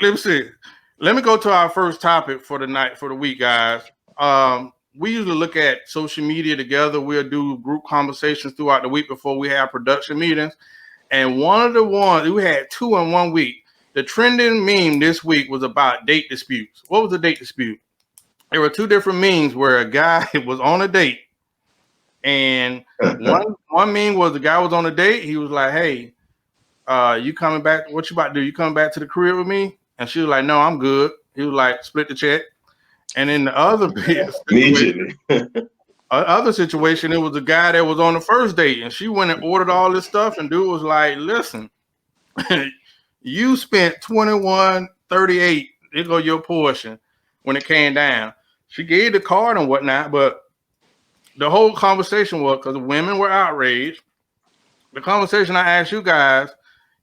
let me see. Let me go to our first topic for the night for the week, guys. We usually look at social media together. We'll do group conversations throughout the week before we have production meetings. And one of the ones we had two in one week. The trending meme this week was about date disputes. What was the date dispute? There were two different memes where a guy was on a date, and one meme was the guy was on a date. He was like, "Hey, you coming back? What you about to do? You coming back to the crib with me?" And she was like, "No, I'm good." He was like, "Split the check." And in the other situation, other situation, it was a guy that was on the first date, and she went and ordered all this stuff, and dude was like, "Listen, you spent 21.38. There go your portion." When it came down, she gave the card and whatnot, but the whole conversation was because women were outraged. The conversation I asked you guys,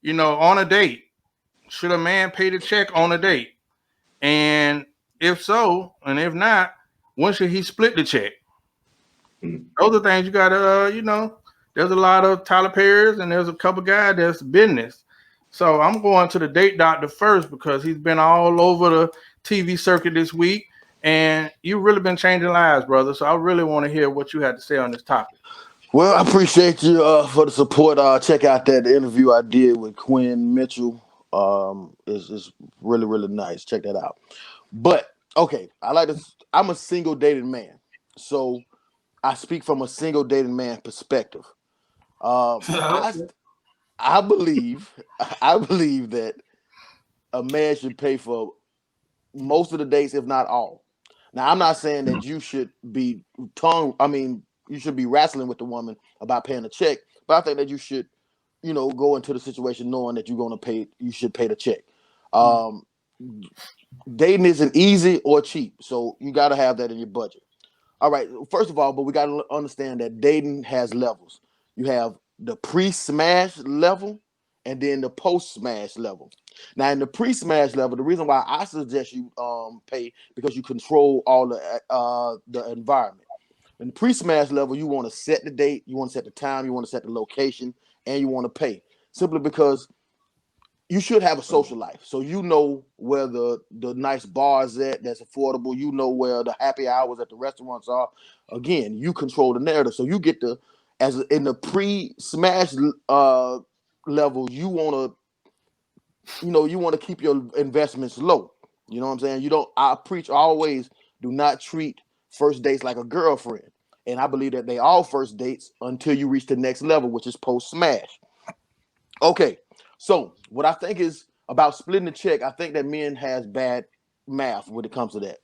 on a date, should a man pay the check on a date? And if so, and if not, when should he split the check? Those are things you gotta, there's a lot of Tyler Perry's and there's a couple guys that's business. So I'm going to the date doctor first because he's been all over the TV circuit this week, and you've really been changing lives, brother. So I really want to hear what you had to say on this topic. Well, I appreciate you for the support. Check out that interview I did with Quinn Mitchell. Is really really nice. Check that out. But okay, I'm a single dated man, so I speak from a single dated man perspective. I I believe I believe that a man should pay for most of the dates, if not all. Now, I'm not saying that you should be you should be wrestling with the woman about paying a check, but I think that you should, go into the situation knowing that you're going to pay. You should pay the check. Um, Dating isn't easy or cheap, so you got to have that in your budget. All right, first of all, but we got to understand that dating has levels. You have the pre-smash level and then the post-smash level. Now, in the pre-smash level, the reason why I suggest you pay because you control all the environment. In the pre-smash level, you want to set the date, you want to set the time, you want to set the location, and you want to pay. Simply because you should have a social life. So you know where the nice bars at that's affordable. You know where the happy hours at the restaurants are. Again, you control the narrative. So you get to, as in the pre-smash level, you want to keep your investments low. You know what I'm saying? I preach always do not treat first dates like a girlfriend. And I believe that they all first dates until you reach the next level, which is post-smash. Okay. So what I think is about splitting the check, I think that men has bad math when it comes to that.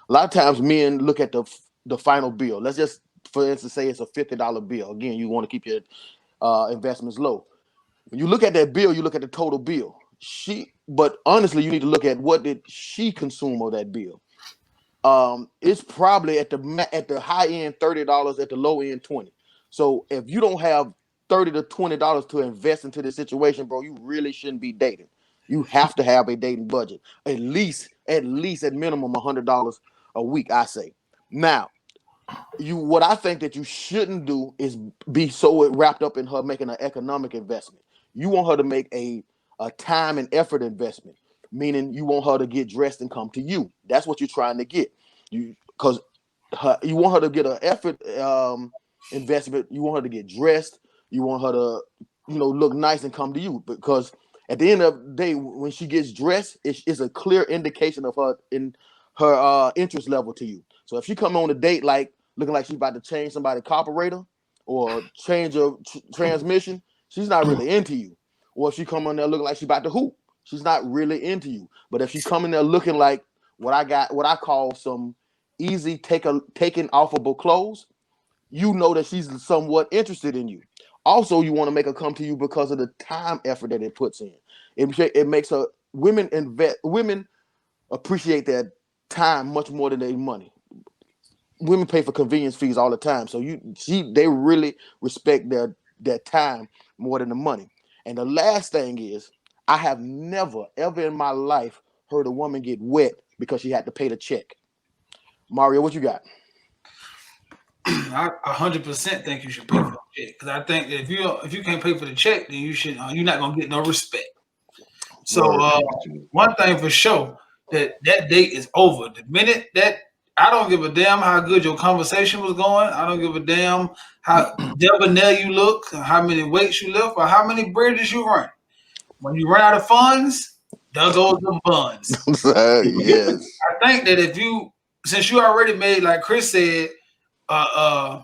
A lot of times men look at the final bill. Let's just, for instance, say it's a $50 bill. Again, you want to keep your investments low. When you look at that bill, you look at the total bill. But honestly, you need to look at what did she consume of that bill. It's probably at the high end $30, at the low end 20. So if you don't have $30 to $20 to invest into this situation, bro, you really shouldn't be dating. You have to have a dating budget, at least at minimum $100 a week, I say. Now, what I think that you shouldn't do is be so wrapped up in her making an economic investment. You want her to make a time and effort investment, meaning you want her to get dressed and come to you. That's what you're trying to get. Because you want her to get an effort investment. You want her to get dressed. You want her to, look nice and come to you. Because at the end of the day, when she gets dressed, it's a clear indication of her interest level to you. So if she come on a date looking like she's about to change somebody's carburetor or change a transmission, she's not really into you. Or if she come on there looking like she's about to hoop, she's not really into you. But if she come in there looking like what I call some easy taking offable clothes, you know that she's somewhat interested in you. Also, you want to make her come to you because of the time effort that it puts in. It makes her women appreciate their time much more than their money. Women pay for convenience fees all the time, so they really respect their time more than the money. And the last thing is, I have never ever in my life heard a woman get wet because she had to pay the check. Mario, what you got? I 100% think you should pay for the check because I think if you can't pay for the check, then you're not gonna get no respect. So Word. one thing for sure, that date is over. The minute that I don't give a damn how good your conversation was going. I don't give a damn how debonair you look, how many weights you lift, or how many bridges you run. When you run out of funds, there goes the buns. Yes. I think that since you already made, like Chris said, a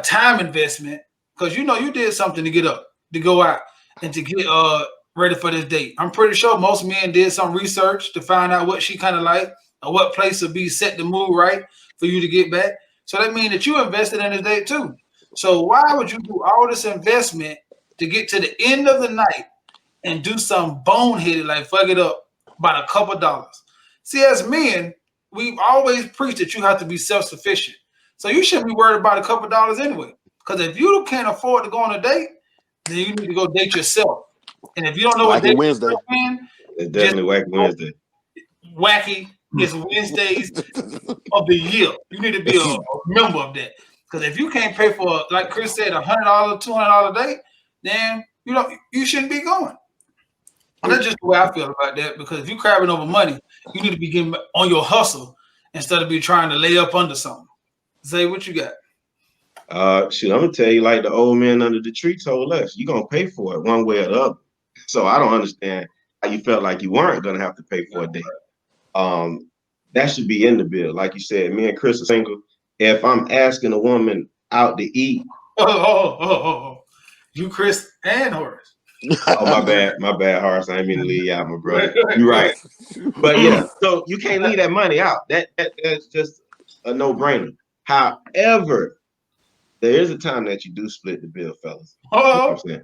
time investment, because you did something to get up, to go out, and to get ready for this date. I'm pretty sure most men did some research to find out what she kind of like, or what place would be set to move right for you to get back. So that means that you invested in this date too. So why would you do all this investment to get to the end of the night and do something boneheaded like fuck it up by a couple dollars? See, as men, we've always preached that you have to be self-sufficient. So you shouldn't be worried about a couple dollars anyway. Because if you can't afford to go on a date, then you need to go date yourself. And if you don't know what Wacky date Wednesday. It's definitely Wacky Wednesday. Wacky is Wednesdays of the year. You need to be a member of that. Because if you can't pay for, like Chris said, $100, $200 date, then you shouldn't be going. And that's just the way I feel about that. Because if you're crabbing over money, you need to be getting on your hustle instead of be trying to lay up under something. Zay, what you got? Shoot, I'm gonna tell you, like the old man under the tree told us, you're gonna pay for it one way or the other. So I don't understand how you felt like you weren't gonna have to pay for a date. That should be in the bill. Like you said, me and Chris are single. If I'm asking a woman out to eat, You, Chris, and Horace. oh my bad, Horace. I didn't mean to leave you out, my brother. You're right. But yeah, so you can't leave that money out. That's just a no-brainer. However, there is a time that you do split the bill, fellas. You know what I'm saying?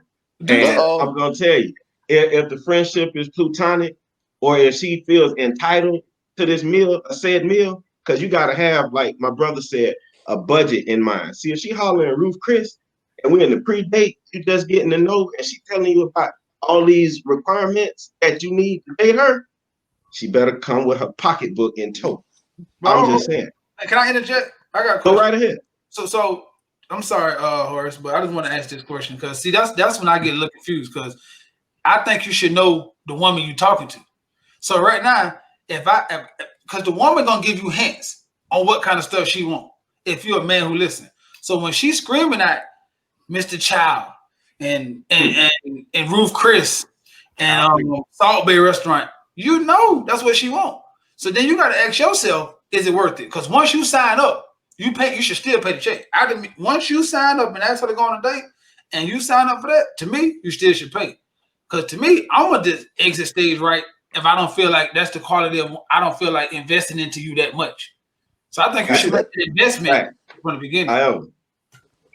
And I'm gonna tell you, if the friendship is platonic, or if she feels entitled to this meal, a said meal, because you gotta have, like my brother said, a budget in mind. See, if she hollering Ruth Chris, and we're in the pre-date, you just getting to know, and she telling you about all these requirements that you need to date her, she better come with her pocketbook in tow. I'm just saying. Can I interject? I got a question. Go right ahead. So I'm sorry, Horace, but I just want to ask this question because see, that's when I get a little confused because I think you should know the woman you're talking to. So right now, because the woman gonna give you hints on what kind of stuff she want if you're a man who listen. So when she's screaming at Mr. Child and Ruth Chris and Salt Bay Restaurant, that's what she want. So then you got to ask yourself, is it worth it? Because once you sign up, you should still pay the check. Once you sign up and ask her to go on a date, and you sign up for that, to me, you still should pay. Because to me, I'm gonna just exit stage right if I don't feel like that's the quality of. I don't feel like investing into you that much. So I think you should make the investment from the beginning. However,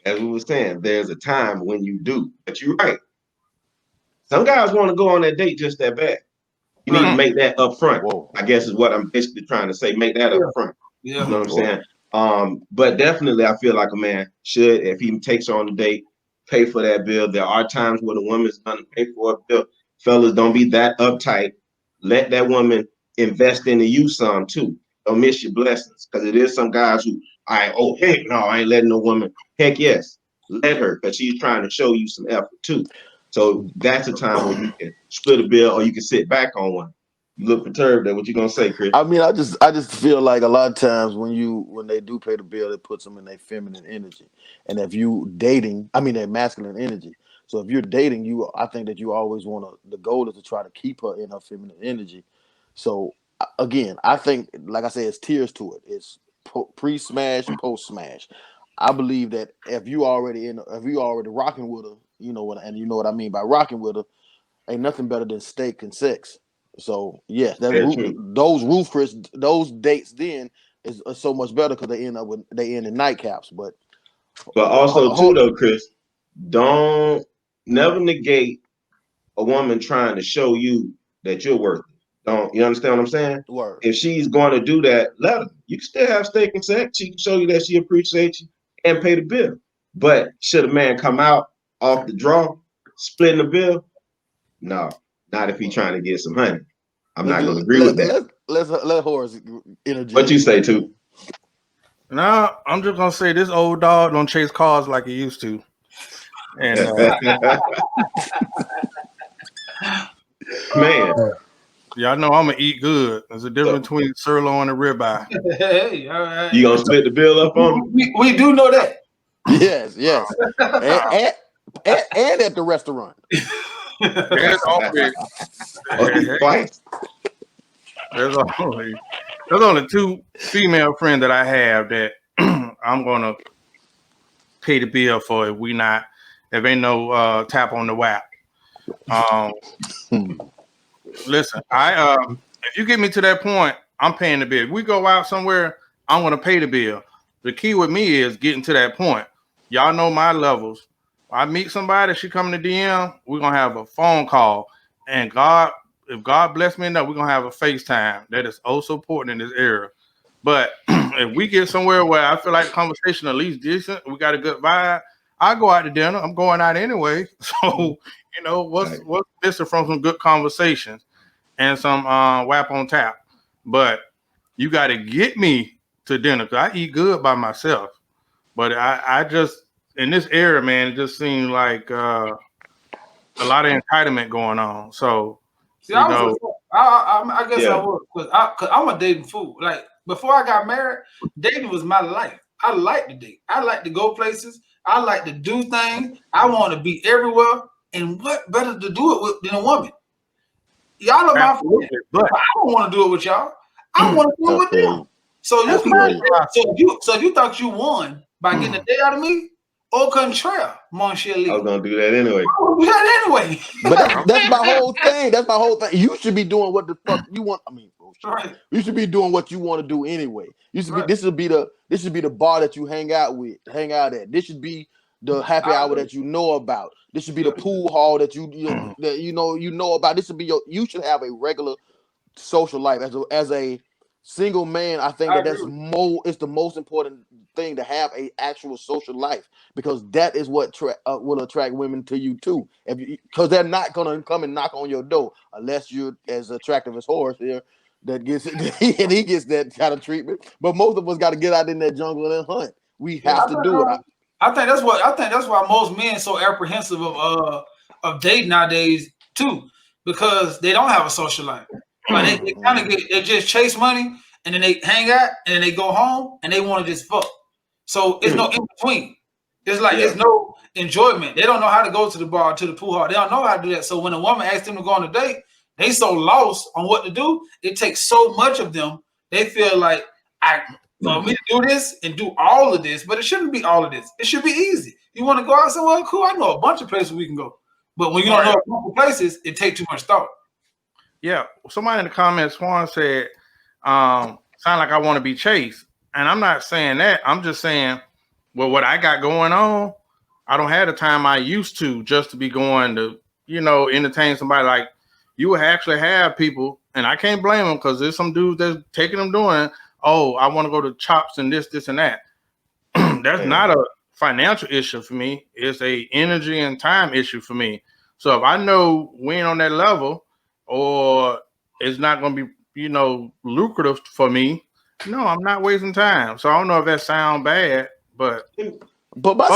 as we were saying, there's a time when you do, but you're right. Some guys want to go on that date just that bad. You need to make that up front. Whoa. I guess is what I'm basically trying to say. Make that up front. Yeah. You know what I'm saying? But definitely I feel like a man should, if he takes her on a date, pay for that bill. There are times where the woman's gonna pay for a bill. Fellas, don't be that uptight. Let that woman invest into you some too. Don't miss your blessings. Because it is some guys who, heck no, I ain't letting no woman. Heck yes, let her, because she's trying to show you some effort too. So that's a time when you can split a bill or you can sit back on one. You look perturbed there. What you gonna say, Chris? I mean, I just feel like a lot of times when they do pay the bill, it puts them in their feminine energy. And if you dating, I mean their masculine energy. So if you're dating, I think that you always the goal is to try to keep her in her feminine energy. So again, I think, like I said, it's tiers to it. It's pre-smash, post-smash. I believe that if you already rocking with her, and you know what I mean by rocking with her, ain't nothing better than steak and sex. So yeah, those Ruth Chris, those dates then is so much better because they end in nightcaps. But also too though, Chris, don't never negate a woman trying to show you that you're worth it. Don't you understand what I'm saying? Word. If she's going to do that, let her. You can still have steak and sex. She can show you that she appreciates you and pay the bill. But should a man come out off the draw, splitting the bill? No, not if he's trying to get some honey. I'm not going to agree with that. Let Horace interject. What you say, too? No, I'm just gonna say this old dog don't chase cars like he used to. And Man, Y'all know I'm gonna eat good. There's a difference between sirloin and ribeye. Hey, all right. you gonna split the bill up on them? We do know that. Yes, and at the restaurant. There's always Twice. there's only two female friends that I have that I'm gonna pay the bill for if ain't no tap on the whap. Listen, if you get me to that point, I'm paying the bill. If we go out somewhere, I'm gonna pay the bill. The key with me is getting to that point. Y'all know my levels. I meet somebody, she come to DM, we're gonna have a phone call. And if God bless me enough, we're gonna have a FaceTime. That is also important in this era. But if we get somewhere where I feel like the conversation at least decent, we got a good vibe, I go out to dinner. I'm going out anyway. So, what's missing from some good conversations and some whap on tap? But you got to get me to dinner because I eat good by myself. But I just, in this era, man, it just seems like a lot of entitlement going on. So, See, I guess Yeah. I would, because I'm a dating fool. Like, before I got married, dating was my life. I like to date. I like to go places. I like to do things. I want to be everywhere. And what better to do it with than a woman? Y'all are my friends. but I don't want to do it with y'all. I want to do it with them. So That's if you thought you won by getting a day out of me, au contraire, mon cher I was gonna do that anyway. I would do that anyway. But that's my whole thing. That's my whole thing. You should be doing what the fuck you want. I mean, Right. you should be doing what you want to do anyway. You should be. Right. This should be the bar that you hang out at. This should be the happy hour that you know about. This should be the pool hall that you know about. This should be you should have a regular social life as a single man. I think that's it's the most important thing to have a actual social life, because that is what will attract women to you too. Because they're not gonna come and knock on your door unless you're as attractive as Horace here that gets it, and he gets that kind of treatment. But most of us got to get out in that jungle and hunt. We have to do it. I think that's why most men so apprehensive of dating nowadays too, because they don't have a social life. Like they just chase money and then they hang out and then they go home and they want to just fuck. So it's no in between. It's like it's no enjoyment. They don't know how to go to the bar, to the pool hall. They don't know how to do that. So when a woman asks them to go on a date, they so lost on what to do. It takes so much of them. They feel like for me to do this and do all of this, but it shouldn't be all of this. It should be easy. You want to go out somewhere? Cool. I know a bunch of places we can go. But when you don't know a couple places, it takes too much thought. Yeah, somebody in the comments, Swan said, sound like I want to be chased. And I'm not saying that. I'm just saying, well, what I got going on, I don't have the time I used to just to be going to, entertain somebody. Like, you would actually have people, and I can't blame them because there's some dudes that's taking them doing, oh, I want to go to Chops and this and that. That's not a financial issue for me. It's a energy and time issue for me. So if I know we ain't on that level, or it's not going to be, lucrative for me, no, I'm not wasting time. So I don't know if that sounds bad, but my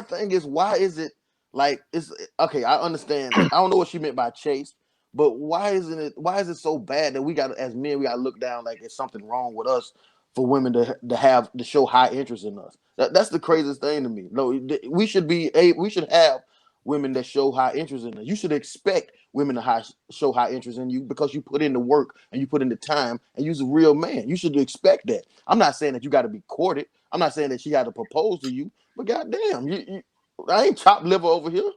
thing is, why is it like it's okay? I understand. I don't know what she meant by chase, but why is it so bad that we got, as men, we got to look down like it's something wrong with us for women to show high interest in us? That's the craziest thing to me. No, we should have women that show high interest in us. You should expect women to show high interest in you because you put in the work and you put in the time and you're a real man. You should expect that. I'm not saying that you got to be courted. I'm not saying that she had to propose to you, but goddamn, I ain't chopped liver over here.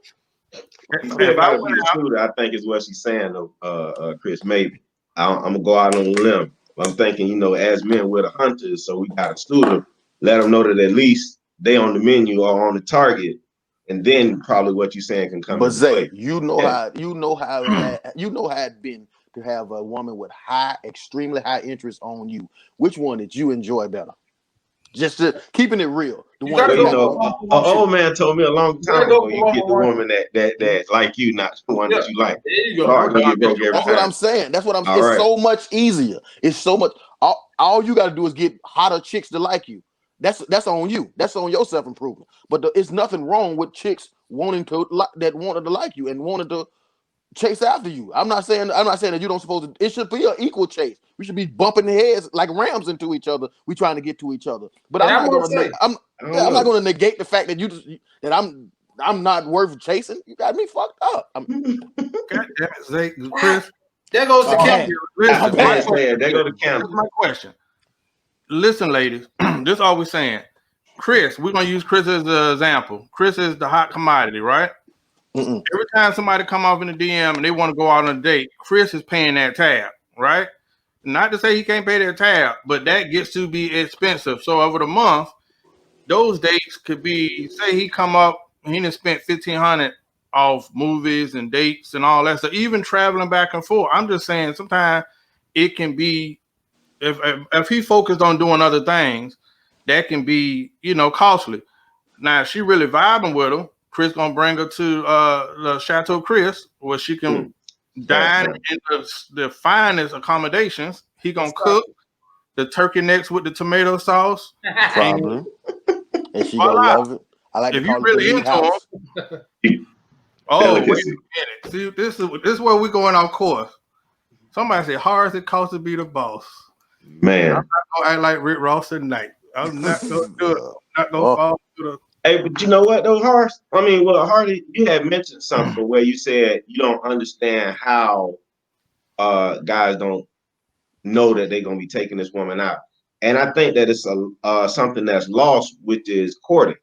If I would be a shooter, I think is what she's saying, though, Chris. Maybe I'm gonna go out on a limb. I'm thinking, as men, we're the hunters, so we got to shooter. Let them know that at least they on the menu or on the target. And then probably what you're saying can come. But Zay, you know how it been to have a woman with extremely high interest on you. Which one did you enjoy better? Just keeping it real. An old man told me a long time ago, you get the woman that like you, not the one that you like. There you go. That's what I'm saying. It's so much easier. It's so much. All you got to do is get hotter chicks to like you. That's on you. That's on your self-improvement. But it's nothing wrong with chicks wanted to like you and wanted to chase after you. I'm not saying that you don't supposed to. It should be an equal chase. We should be bumping heads like rams into each other. We trying to get to each other. But And I'm I'm not gonna gonna. say, I'm not gonna negate the fact that that I'm not worth chasing. You got me fucked up. God damn it, Zach, Chris. there goes the Oh, camp. man. Listen, Man, they go to here's camp. my question. Listen, ladies, this is all we're saying. Chris, we're gonna use Chris as an example. Chris is the hot commodity, right? Mm-mm. Every time somebody come off in the DM and they want to go out on a date, Chris is paying that tab, right? Not to say he can't pay that tab, but that gets to be expensive. So over the month, those dates could be, say he come up, he done spent $1,500 off movies and dates and all that. So even traveling back and forth, I'm just saying sometimes it can be, if he focused on doing other things, that can be, costly. Now, if she really vibing with him, Chris gonna bring her to the Chateau Chris, where she can dine in the finest accommodations. He gonna cook the turkey necks with the tomato sauce. Probably. And she Voila. gonna love it. I like If to you call really it the into house. Oh, wait a Delicacy. minute. See, this is where we going off course. Somebody said, hard as it costs to be the boss. Man. I'm not gonna act like Rick Ross tonight. I'm not gonna do it. I'm not gonna fall through the. Hey, but you know what, though, Horace? I mean, well, Hardy, you had mentioned something where you said you don't understand how guys don't know that they're gonna be taking this woman out, and I think that it's something that's lost, which is courting.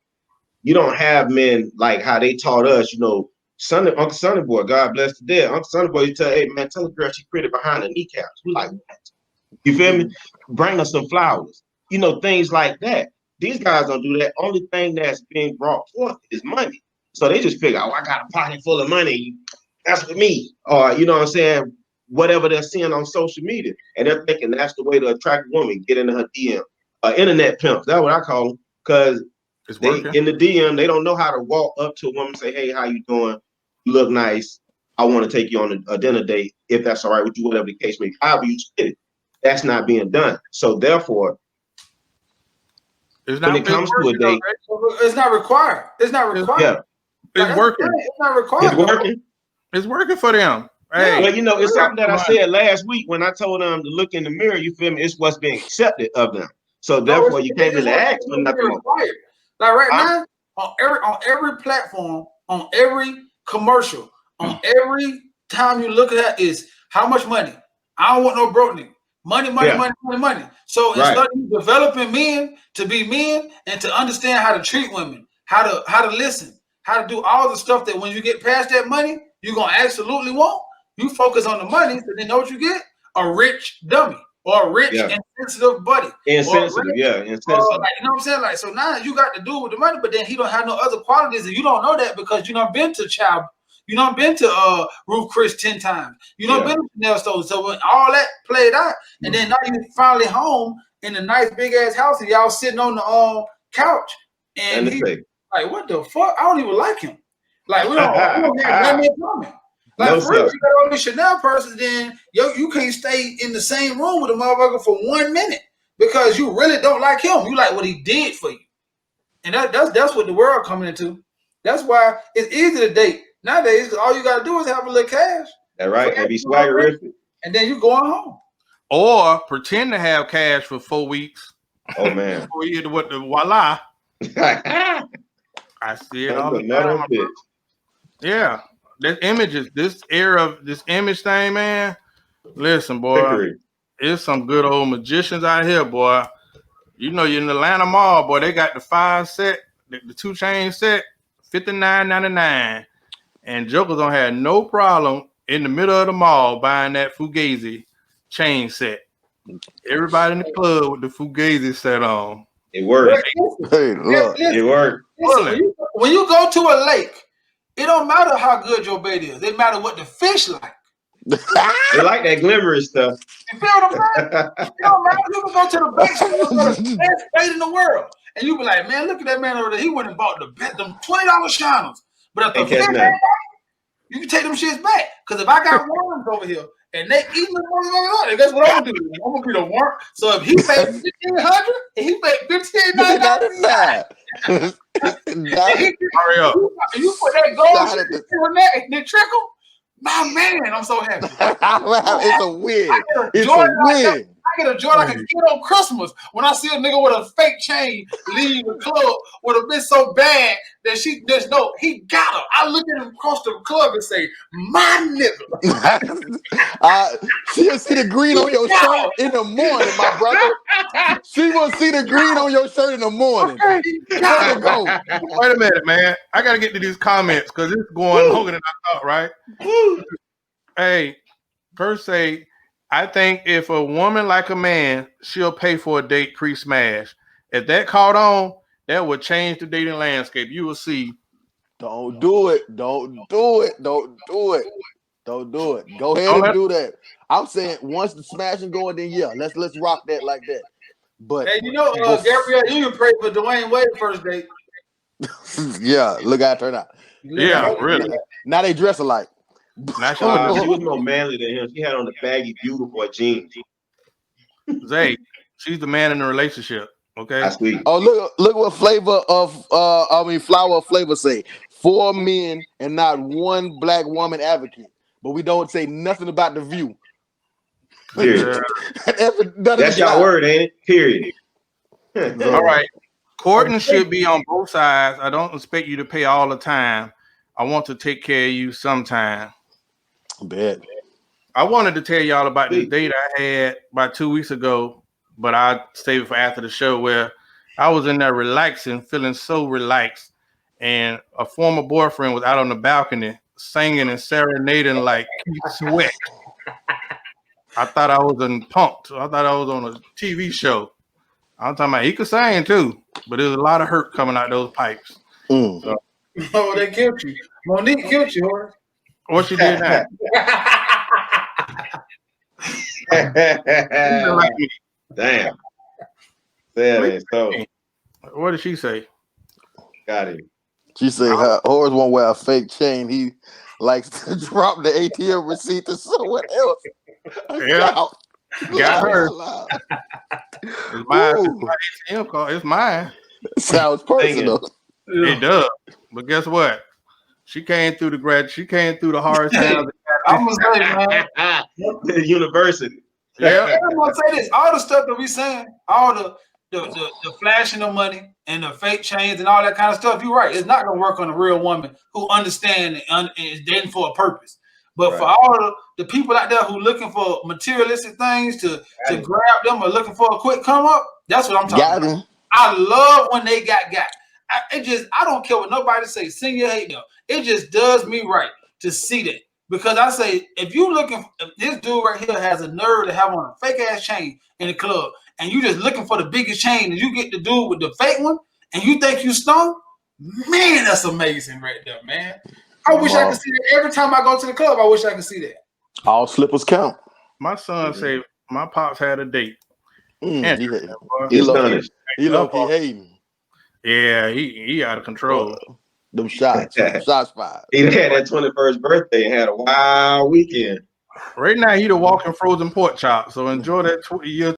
You don't have men like how they taught us, Uncle Sonny Boy, God bless the dead. Uncle Sonny Boy, you tell, hey man, tell a girl she's pretty behind the kneecaps. We like, what? You feel me? Bring us some flowers. Things like that. These guys don't do that. Only thing that's being brought forth is money. So they just figure, I got a pocket full of money. That's with me. Or, you know what I'm saying? Whatever they're seeing on social media. And they're thinking that's the way to attract a woman, get into her DM. Internet pimps. That's what I call them. Because they in the DM, they don't know how to walk up to a woman and say, hey, how you doing? You look nice. I want to take you on a dinner date, if that's all right with you, whatever the case may be. However you spit it. That's not being done. So therefore, when it comes to a date, it's not required. It's not required. Yeah, it's working. It's not required. It's working. It's working for them. Hey, well, it's something that I said last week when I told them to look in the mirror. You feel me? It's what's being accepted of them. So therefore, you can't really ask for nothing more. Like right now, on every platform, on every commercial, on every time you look at it is how much money. I don't want no broke nigga. Money. So instead of developing men to be men and to understand how to treat women, how to listen, how to do all the stuff that when you get past that money, you're gonna absolutely want. You focus on the money, so then know what you get? A rich dummy or a rich insensitive buddy. Insensitive. Like, you know what I'm saying? Like, so now you got to do with the money, but then he don't have no other qualities, and you don't know that because you done been to child. You done been to Ruth Chris 10 times. You done been to Chanel store. So when all that played out, and then now you finally home in a nice big ass house, and y'all sitting on the couch, and he like, what the fuck? I don't even like him. Like we don't have nothing in common. Like No, for real, you got all these Chanel purses, then you can't stay in the same room with a motherfucker for 1 minute because you really don't like him. You like what he did for you, and that's what the world coming into. That's why it's easy to date. Nowadays, all you gotta do is have a little cash. That's right, and be swaggerific. And then you going home. Or pretend to have cash for 4 weeks. Oh man. Before you get to what the voila. I see it all the time. Yeah. This images, this image thing, man. Listen, boy. There's some good old magicians out here, boy. You're in the Atlanta Mall, boy. They got the 5 set, the 2 chain set, $59.99. And jokers don't have no problem in the middle of the mall buying that Fugazi chain set. Everybody in the club with the Fugazi set on. It works. Hey, look. It works. When you go to a lake, it don't matter how good your bait is. It matter what the fish like. They like that glimmery stuff. You feel what I'm saying? It don't matter. You can go to the bait shop, you go to the best bait in the world. And you be like, man, look at that man over there. He went and bought them $20 shiners. But if the fish ain't right, you can take them shits back. Because if I got worms over here and they eating the worms, and guess what I'm gonna do? I'm gonna be the worm. So if he paid $1,500 and he paid $1,599, Hurry up. you put that gold in that and it trickle. My man, I'm so happy. It's a win. I It's Jordan a win. get a joy like a kid on Christmas when I see a nigga with a fake chain leave the club with a bitch so bad that he got her. I look at him across the club and say, my nigga. She'll see the green on your shirt in the morning, my brother. She will see the green on your shirt in the morning. Okay. There you go. Wait a minute, man. I gotta get to these comments because it's going longer than I thought, right? Hey, per se, I think if a woman like a man, she'll pay for a date pre-smash. If that caught on, that would change the dating landscape. You will see. Don't do it. Don't do it. Don't do it. Don't do it. Go ahead and do that. I'm saying once the smashing going, then yeah, let's rock that like that. But Hey, Gabrielle Union prayed for Dwayne Wade first date. yeah, look how it turned out. Yeah, really. Now they dress alike. Not She was more manly than him. She had on the baggy, beautiful jeans. Zay, she's the man in the relationship. Okay. That's sweet. Oh, look what Flower of Flavor say. 4 men and not one black woman advocate. But we don't say nothing about the View. Period. That's That's y'all word, ain't it? Period. All right. Courting should be on both sides. I don't expect you to pay all the time. I want to take care of you sometime. Bad. I wanted to tell y'all about the date I had about 2 weeks ago, but I saved it for after the show where I was in there relaxing, feeling so relaxed. And a former boyfriend was out on the balcony singing and serenading like Keith Sweat. I thought I was pumped. I thought I was on a TV show. I'm talking about he could sing too, but there's a lot of hurt coming out those pipes. So, Oh, they killed you. Monique killed you, Horace. what she did now? Damn. That ain't so. What did she say? Got it. She said Horace won't wear a fake chain. He likes to drop the ATM receipt to someone else. Yeah. Got her. It's mine. It's my ATM card. It's mine. Sounds personal. It does. But guess what? She came through the hard times. I'm gonna say, man. The university. Yeah. I'm gonna say this: all the stuff that we saying, all the flashing of money and the fake chains and all that kind of stuff. You're right. It's not gonna work on a real woman who understands and is dating for a purpose. But for all the people out there who looking for materialistic things to grab them or looking for a quick come up, that's what I'm talking about. I love when they got. I don't care what nobody say. Sing your hate though. It just does me right to see that. Because I say, if this dude right here has a nerve to have on a fake ass chain in the club, and you just looking for the biggest chain, and you get the dude with the fake one, and you think you stoned, man, that's amazing right there, man. I wish I could see that every time I go to the club. I wish I could see that. All slippers count. My son said my pops had a date. He He's low-key hating. Yeah, he out of control. Them shots fired. He had that 21st birthday and had a wild weekend. Right now, he the walking frozen pork chop. So enjoy that year